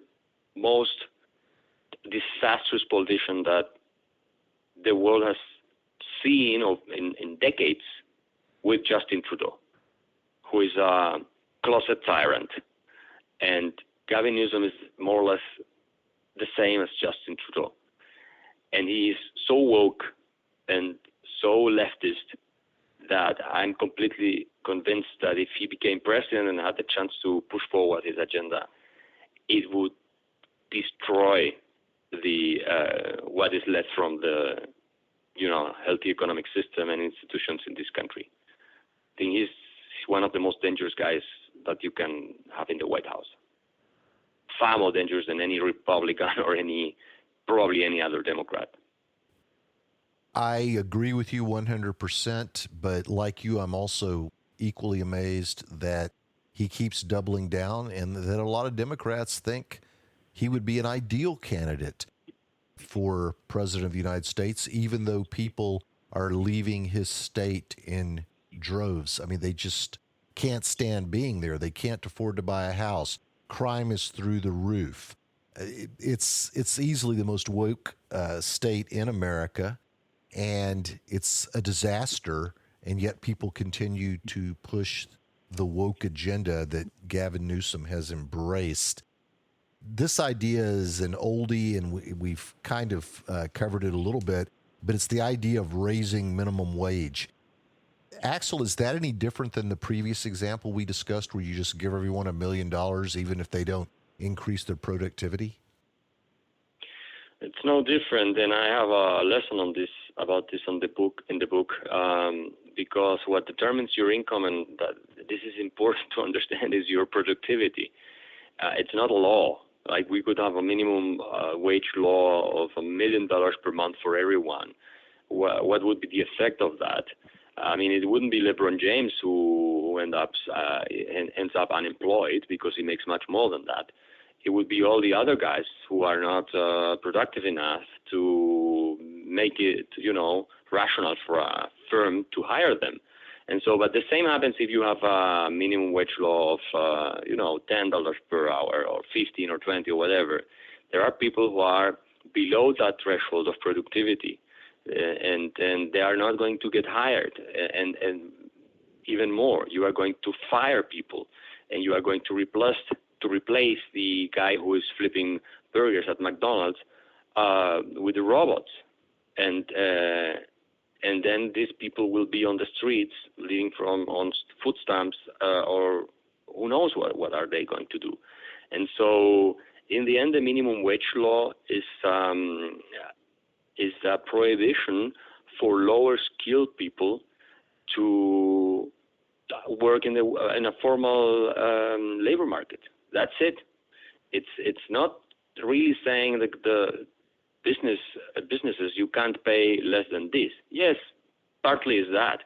most disastrous politician that the world has seen in decades, with Justin Trudeau, who is a closet tyrant. And Gavin Newsom is more or less the same as Justin Trudeau. And he is so woke and so leftist that I'm completely convinced that if he became president and had the chance to push forward his agenda, it would destroy the what is left from the healthy economic system and institutions in this country. I think he's one of the most dangerous guys that you can have in the White House. Far more dangerous than any Republican or probably any other Democrat. I agree with you 100%, but like you, I'm also equally amazed that he keeps doubling down, and that a lot of Democrats think he would be an ideal candidate for president of the United States, even though people are leaving his state in droves. I mean, they just can't stand being there. They can't afford to buy a house. Crime is through the roof. It's easily the most woke state in America, and it's a disaster, and yet people continue to push the woke agenda that Gavin Newsom has embraced. This idea is an oldie, and we've kind of covered it a little bit, but it's the idea of raising minimum wage. Axel, is that any different than the previous example we discussed, where you just give everyone $1 million even if they don't increase their productivity? It's no different, and I have a lesson about this in the book, because what determines your income, and this is important to understand, is your productivity. It's not a law. Like, we could have a minimum wage law of $1 million per month for everyone. What would be the effect of that? I mean, it wouldn't be LeBron James who ends up unemployed because he makes much more than that. It would be all the other guys who are not productive enough to make it, rational for a firm to hire them. And so, but the same happens if you have a minimum wage law of, $10 per hour or 15 or 20 or whatever. There are people who are below that threshold of productivity. and they are not going to get hired, and even more, you are going to fire people, and you are going to replace the guy who is flipping burgers at McDonald's with the robots, and then these people will be on the streets living on food stamps, or who knows what are they going to do. And so in the end, the minimum wage law is a prohibition for lower skilled people to work in a formal labor market. That's it. It's not really saying that the businesses you can't pay less than this. Yes, partly is that,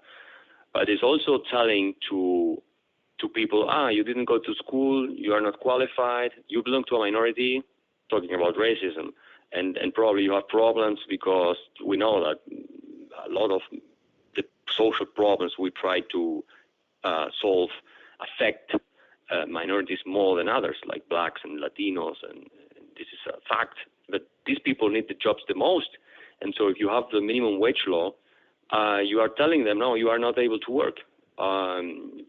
but it's also telling to people, you didn't go to school, you are not qualified, you belong to a minority, talking about racism, and probably you have problems because we know that a lot of the social problems we try to solve affect minorities more than others, like blacks and Latinos, and this is a fact. But these people need the jobs the most, and so if you have the minimum wage law, you are telling them, no, you are not able to work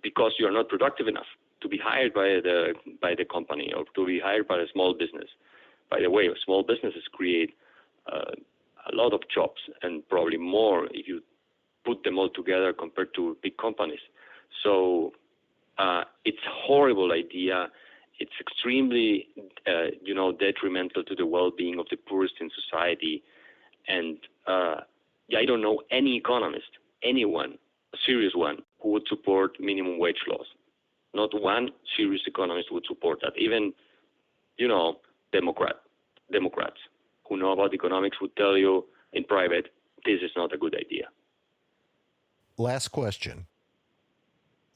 because you are not productive enough to be hired by the company or to be hired by a small business. By the way, small businesses create a lot of jobs, and probably more if you put them all together compared to big companies. So it's a horrible idea. It's extremely, detrimental to the well-being of the poorest in society. And I don't know any economist, anyone, a serious one, who would support minimum wage laws. Not one serious economist would support that. Even, Democrats who know about economics would tell you in private, this is not a good idea. Last question.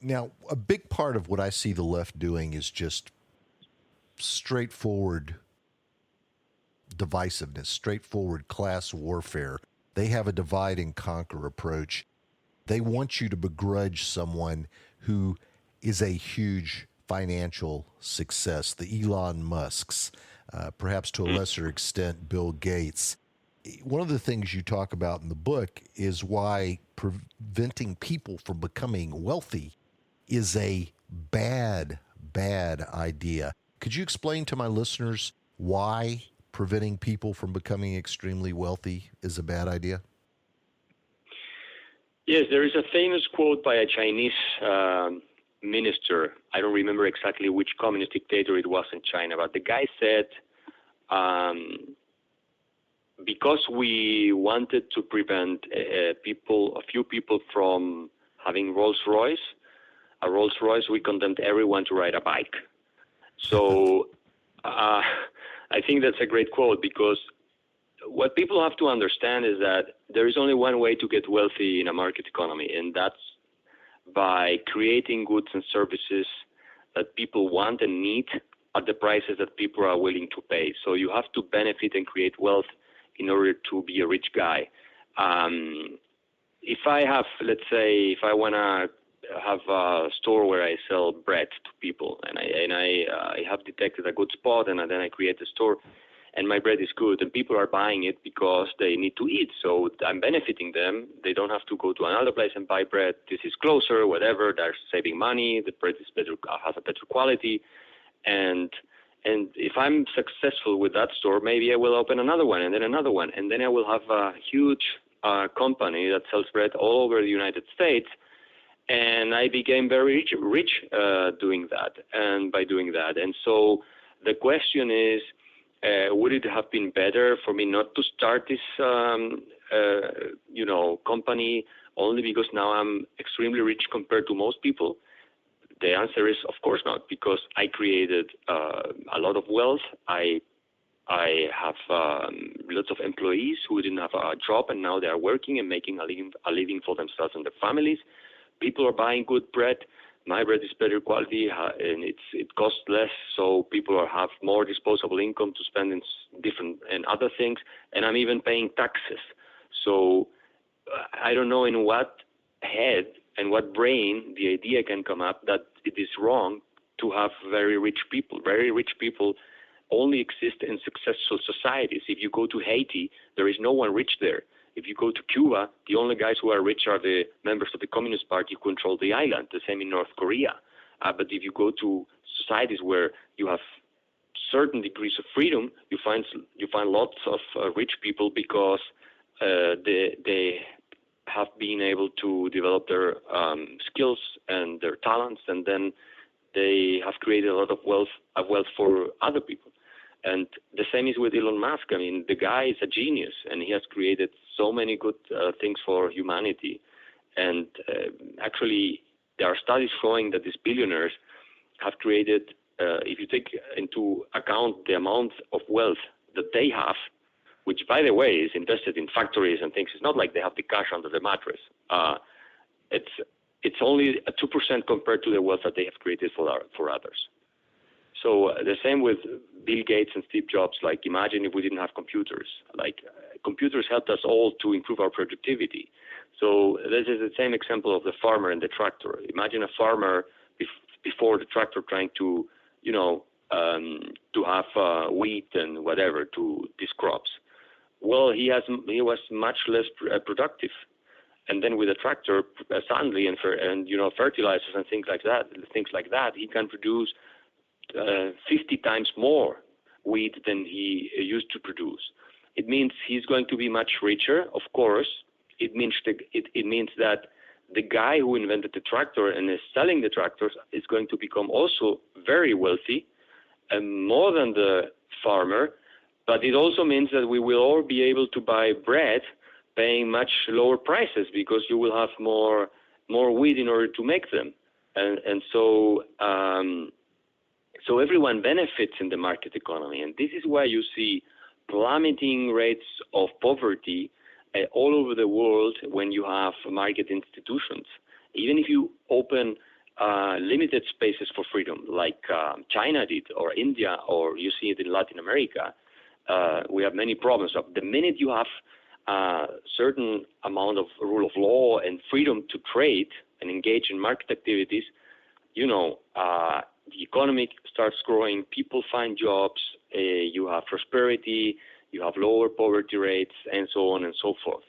Now, a big part of what I see the left doing is just straightforward divisiveness, straightforward class warfare. They have a divide and conquer approach. They want you to begrudge someone who is a huge financial success, the Elon Musks, perhaps to a lesser extent, Bill Gates. One of the things you talk about in the book is why preventing people from becoming wealthy is a bad idea. Could you explain to my listeners why preventing people from becoming extremely wealthy is a bad idea? Yes, there is a famous quote by a Chinese minister. I don't remember exactly which communist dictator it was in China, but the guy said, because we wanted to prevent a few people from having a Rolls Royce, we condemned everyone to ride a bike. So I think that's a great quote, because what people have to understand is that there is only one way to get wealthy in a market economy, and that's by creating goods and services that people want and need at the prices that people are willing to pay. So you have to benefit and create wealth in order to be a rich guy. If I have, let's say, if I want to have a store where I sell bread to people, and I have detected a good spot, and then I create a store, and my bread is good, and people are buying it because they need to eat. So I'm benefiting them. They don't have to go to another place and buy bread. This is closer, whatever. They're saving money. The bread is better, has a better quality, and if I'm successful with that store, maybe I will open another one, and then another one, and then I will have a huge company that sells bread all over the United States. And I became very rich doing that, and by doing that. And so the question is, would it have been better for me not to start this, company only because now I'm extremely rich compared to most people? The answer is, of course not, because I created a lot of wealth. I have lots of employees who didn't have a job, and now they are working and making a living for themselves and their families. People are buying good bread. My bread is better quality, and it costs less, so people have more disposable income to spend in other things, and I'm even paying taxes. So I don't know in what head and what brain the idea can come up that it is wrong to have very rich people. Very rich people only exist in successful societies. If you go to Haiti, there is no one rich there. If you go to Cuba, the only guys who are rich are the members of the Communist Party who control the island. The same in North Korea. But if you go to societies where you have certain degrees of freedom, you find lots of rich people because they have been able to develop their skills and their talents, and then they have created a lot of wealth for other people. And the same is with Elon Musk. I mean, the guy is a genius, and he has created so many good things for humanity. And actually, there are studies showing that these billionaires have created, if you take into account the amount of wealth that they have, which, by the way, is invested in factories and things. It's not like they have the cash under the mattress. It's only a 2% compared to the wealth that they have created for others. So the same with Bill Gates and Steve Jobs. Like, imagine if we didn't have computers. Like, computers helped us all to improve our productivity. So this is the same example of the farmer and the tractor. Imagine a farmer before the tractor trying to, to have wheat and whatever to these crops. Well, he was much less productive. And then with a tractor, suddenly, and fertilizers and things like that, he can produce 50 times more wheat than he used to produce. It means he's going to be much richer, of course. It means that the guy who invented the tractor and is selling the tractors is going to become also very wealthy, and more than the farmer. But it also means that we will all be able to buy bread paying much lower prices because you will have more wheat in order to make them. And so everyone benefits in the market economy. And this is why you see plummeting rates of poverty all over the world when you have market institutions. Even if you open limited spaces for freedom, like China did, or India, or you see it in Latin America, we have many problems. So the minute you have a certain amount of rule of law and freedom to trade and engage in market activities, the economy starts growing, people find jobs, you have prosperity, you have lower poverty rates, and so on and so forth.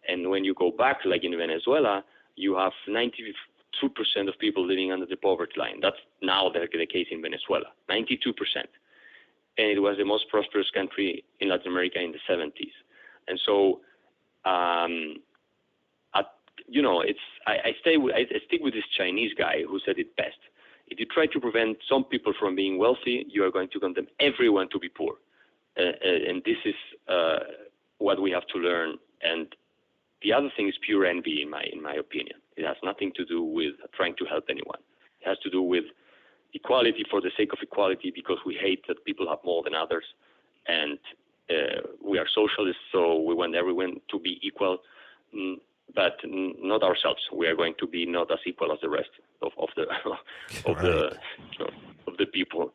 And when you go back, like in Venezuela, you have 92% of people living under the poverty line. That's now the case in Venezuela, 92%. And it was the most prosperous country in Latin America in the 70s. And so, I stick with this Chinese guy who said it best. If you try to prevent some people from being wealthy, you are going to condemn everyone to be poor. And this is what we have to learn. And the other thing is pure envy, in my opinion. It has nothing to do with trying to help anyone. It has to do with equality for the sake of equality, because we hate that people have more than others. And we are socialists, so we want everyone to be equal, but not ourselves. We are going to be not as equal as the rest of the people.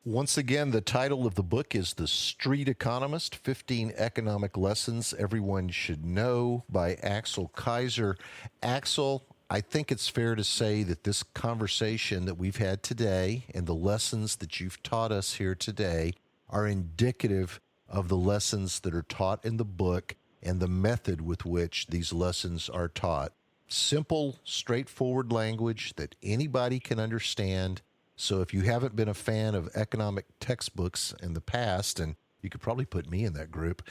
Once again, the title of the book is The Street Economist, 15 Economic Lessons Everyone Should Know by Axel Kaiser. Axel, I think it's fair to say that this conversation that we've had today and the lessons that you've taught us here today are indicative of the lessons that are taught in the book and the method with which these lessons are taught. Simple, straightforward language that anybody can understand. So if you haven't been a fan of economic textbooks in the past, and you could probably put me in that group,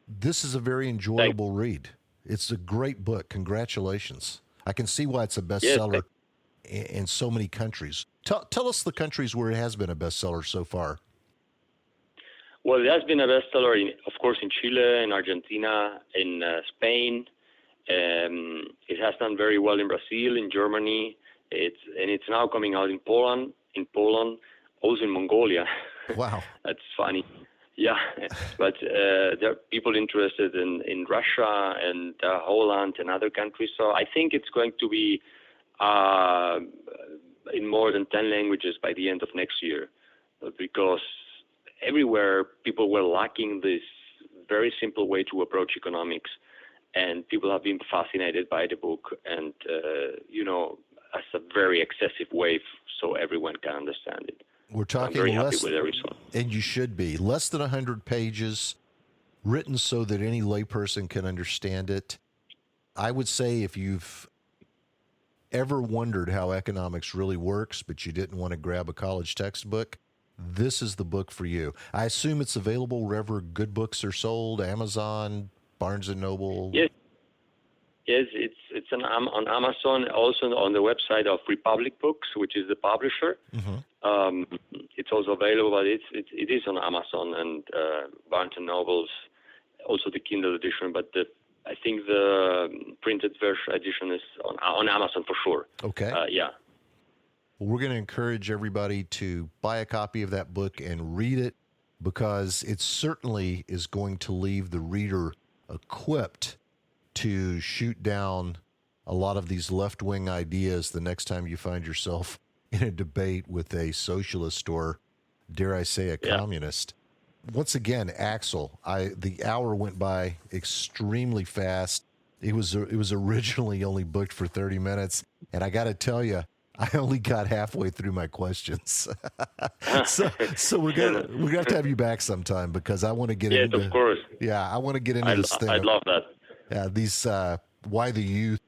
this is a very enjoyable read. It's a great book. Congratulations. I can see why it's a bestseller in so many countries. Tell us the countries where it has been a bestseller so far. Well, it has been a bestseller, of course, in Chile, in Argentina, in Spain. It has done very well in Brazil, in Germany. It's now coming out in Poland, also in Mongolia. Wow. That's funny. Yeah, but there are people interested in Russia and Holland and other countries. So I think it's going to be in more than 10 languages by the end of next year, because everywhere people were lacking this very simple way to approach economics, and people have been fascinated by the book, and as a very excessive way so everyone can understand it. We're talking I'm very happy with the result. And you should be. Less than 100 pages, written so that any layperson can understand it. I would say if you've ever wondered how economics really works, but you didn't want to grab a college textbook, this is the book for you. I assume it's available wherever good books are sold, Amazon, Barnes & Noble. Yes, it's on Amazon, also on the website of Republic Books, which is the publisher. It's also available, but it is on Amazon and Barnes & Nobles, also the Kindle edition, but I think the printed version edition is on Amazon for sure. Okay. Yeah. Well, we're going to encourage everybody to buy a copy of that book and read it, because it certainly is going to leave the reader equipped to shoot down a lot of these left-wing ideas the next time you find yourself in a debate with a socialist or, dare I say, a communist. Once again, Axel, the hour went by extremely fast. It was originally only booked for 30 minutes, and I got to tell you, I only got halfway through my questions. so we're gonna have to have you back sometime, because I want to get into. Yes, of course. Yeah, I want to get into this thing. I'd love that. Yeah, these why the youth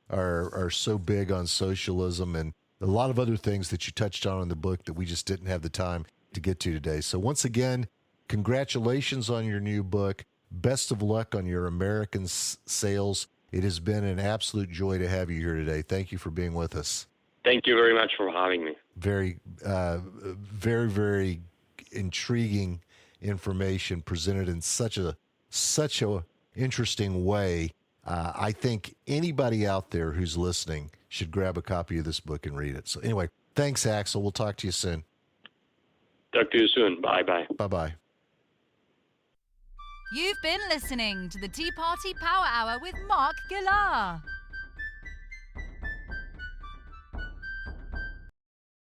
are so big on socialism, and a lot of other things that you touched on in the book that we just didn't have the time to get to today. So once again, congratulations on your new book. Best of luck on your American sales. It has been an absolute joy to have you here today. Thank you for being with us. Thank you very much for having me. Very, very intriguing information presented in such a interesting way. I think anybody out there who's listening should grab a copy of this book and read it. So anyway, thanks, Axel. We'll talk to you soon. Talk to you soon. Bye-bye. Bye-bye. You've been listening to the Tea Party Power Hour with Mark Gillar.